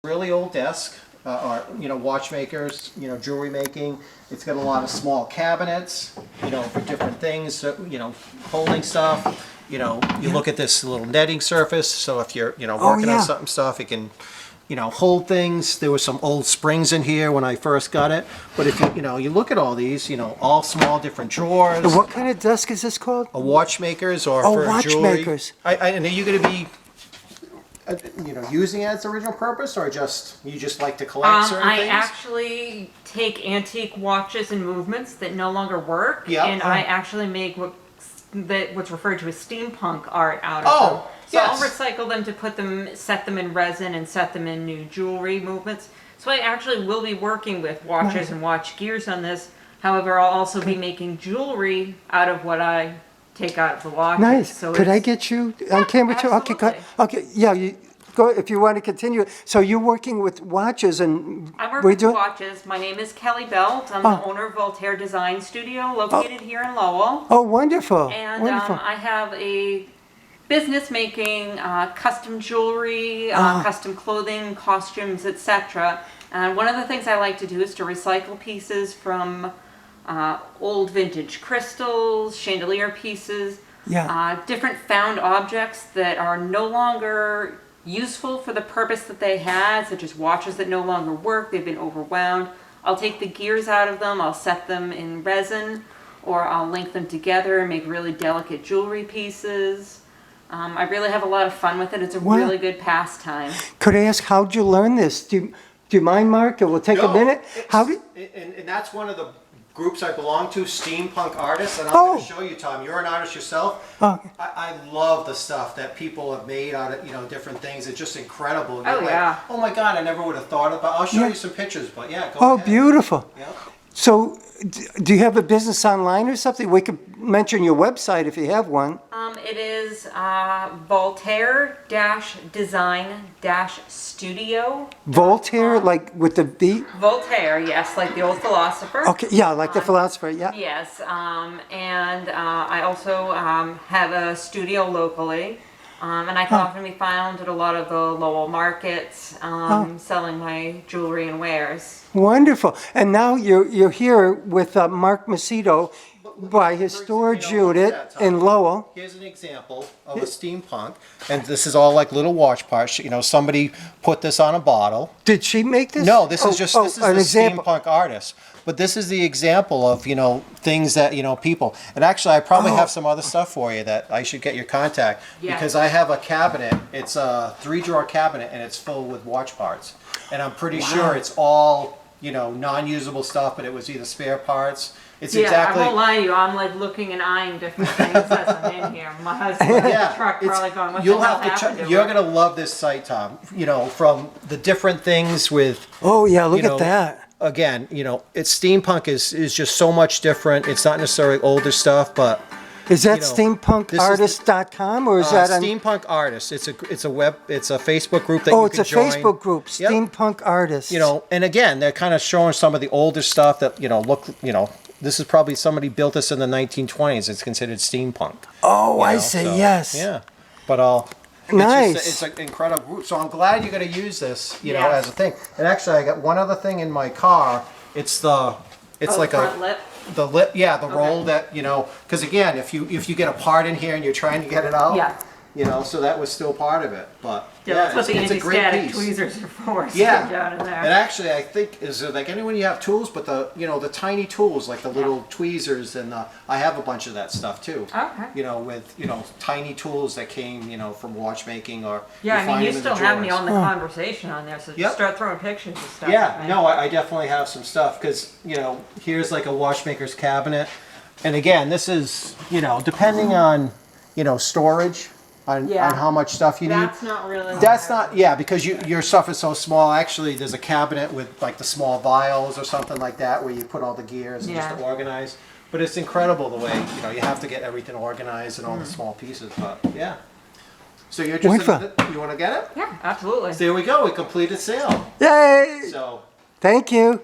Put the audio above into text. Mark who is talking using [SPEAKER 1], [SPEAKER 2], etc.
[SPEAKER 1] really old desk, or, watchmakers, jewelry making. It's got a lot of small cabinets, for different things, so, holding stuff. You look at this little netting surface, so if you're, working on something stuff, it can, hold things. There were some old springs in here when I first got it. But if you look at all these, all small different drawers.
[SPEAKER 2] And what kind of desk is this called?
[SPEAKER 1] A watchmakers or
[SPEAKER 2] Oh,
[SPEAKER 1] for
[SPEAKER 2] watchmakers.
[SPEAKER 1] jewelry. And are you going to be, using it as original purpose, or you just like to collect certain things?
[SPEAKER 3] I actually take antique watches and movements that no longer work, and I actually make what's referred to as steampunk art out of them. So I'll recycle them to set them in resin and set them in new jewelry movements. So I actually will be working with watches and watch gears on this. However, I'll also be making jewelry out of what I take out of the watches.
[SPEAKER 2] Nice.
[SPEAKER 3] So
[SPEAKER 2] Could I get you on camera too?
[SPEAKER 3] absolutely.
[SPEAKER 2] Okay. Yeah. You go if you want to continue. So you're working with watches, and
[SPEAKER 3] I work with watches. My name is Kelly Belt. I'm the owner of Voltaire Design Studio, located here in Lowell.
[SPEAKER 2] Oh, wonderful.
[SPEAKER 3] And
[SPEAKER 2] wonderful.
[SPEAKER 3] I have a business making custom jewelry, custom clothing, costumes, etc. And one of the things I like to do is to recycle pieces from old vintage crystals, chandelier pieces, different found objects that are no longer useful for the purpose that they had, such as watches that no longer work, they've been overwound. I'll take the gears out of them, I'll set them in resin, or I'll link them together and make really delicate jewelry pieces. I really have a lot of fun with it. It's a really good pastime.
[SPEAKER 2] Could I ask, how'd you learn this? Do you mind, Mark? It will take a minute.
[SPEAKER 1] And that's one of the groups I belong to, steampunk artists, and I'm going to show you, Tom. You're an artist yourself. I love the stuff that people have made out of different things. It's just incredible. Oh my God, I never would have thought about. I'll show you some pictures, but go ahead.
[SPEAKER 2] Oh, beautiful.
[SPEAKER 1] Yeah.
[SPEAKER 2] So, do you have a business online or something? We could mention your website if you have one.
[SPEAKER 3] It is Voltaire-Design-Studio.
[SPEAKER 2] Voltaire, like with the V?
[SPEAKER 3] Voltaire, yes, like the old philosopher.
[SPEAKER 2] Okay, yeah, like the philosopher, yeah.
[SPEAKER 3] Yes, and I also have a studio locally, and I can often be found at a lot of the Lowell markets selling my jewelry and wares.
[SPEAKER 2] Wonderful. And now you're here with Marc Macedo by his storage unit in Lowell.
[SPEAKER 1] Here's an example of a steampunk, and this is all like little watch parts. Somebody put this on a bottle.
[SPEAKER 2] Did she make this?
[SPEAKER 1] No, this is just this is
[SPEAKER 2] an
[SPEAKER 1] the
[SPEAKER 2] example.
[SPEAKER 1] steampunk artist. But this is the example of things that people. And actually, I probably have some other stuff for you that I should get your contact because I have a cabinet. It's a 3-drawer cabinet, and it's filled with watch parts. And I'm pretty sure it's all non-usable stuff, but it was either spare parts. It's exactly.
[SPEAKER 3] I won't lie to you. I'm like looking and eyeing different things as I'm in here. My husband's in the truck probably going, what the hell happened to
[SPEAKER 1] You're
[SPEAKER 3] her?
[SPEAKER 1] gonna love this site, Tom. From the different things with.
[SPEAKER 2] Oh yeah, look at that.
[SPEAKER 1] Again, it's steampunk is just so much different. It's not necessarily older stuff, but.
[SPEAKER 2] Is that steampunkartist.com or is that
[SPEAKER 1] Steampunk Artist? It's a Facebook group that you can join.
[SPEAKER 2] It's a Facebook group, Steampunk Artists.
[SPEAKER 1] And again, they're kind of showing some of the older stuff that this is probably somebody built this in the 1920s. It's considered steampunk.
[SPEAKER 2] Oh, I see. Yes.
[SPEAKER 1] Yeah, but
[SPEAKER 2] nice.
[SPEAKER 1] It's an incredible group. So I'm glad you're going to use this, as a thing. And actually, I got one other thing in my car. It's like
[SPEAKER 3] front lip.
[SPEAKER 1] The lip, the roll that because again, if you get a part in here and you're trying to get it out, so that was still part of it. But
[SPEAKER 3] that's what the
[SPEAKER 1] it's a great
[SPEAKER 3] anti-static
[SPEAKER 1] piece.
[SPEAKER 3] tweezers are for.
[SPEAKER 1] Yeah,
[SPEAKER 3] in there.
[SPEAKER 1] And actually, I think is it like anyone you have tools, but the the tiny tools like the little tweezers and I have a bunch of that stuff too.
[SPEAKER 3] Okay.
[SPEAKER 1] With tiny tools that came from watchmaking or
[SPEAKER 3] you still have me on the conversation on there, so just start throwing pictures and stuff.
[SPEAKER 1] Yeah, no, I definitely have some stuff because here's like a watchmaker's cabinet, and again, this is depending on storage. On how much stuff you need.
[SPEAKER 3] That's not really.
[SPEAKER 1] That's not, because your stuff is so small. Actually, there's a cabinet with like the small vials or something like that where you put all the gears and just organize. But it's incredible the way, you have to get everything organized and all the small pieces. But So you're interested in it? You want to get it?
[SPEAKER 3] Yeah, absolutely.
[SPEAKER 1] So there we go. We completed sale.
[SPEAKER 2] Yay!
[SPEAKER 1] So.
[SPEAKER 2] Thank you.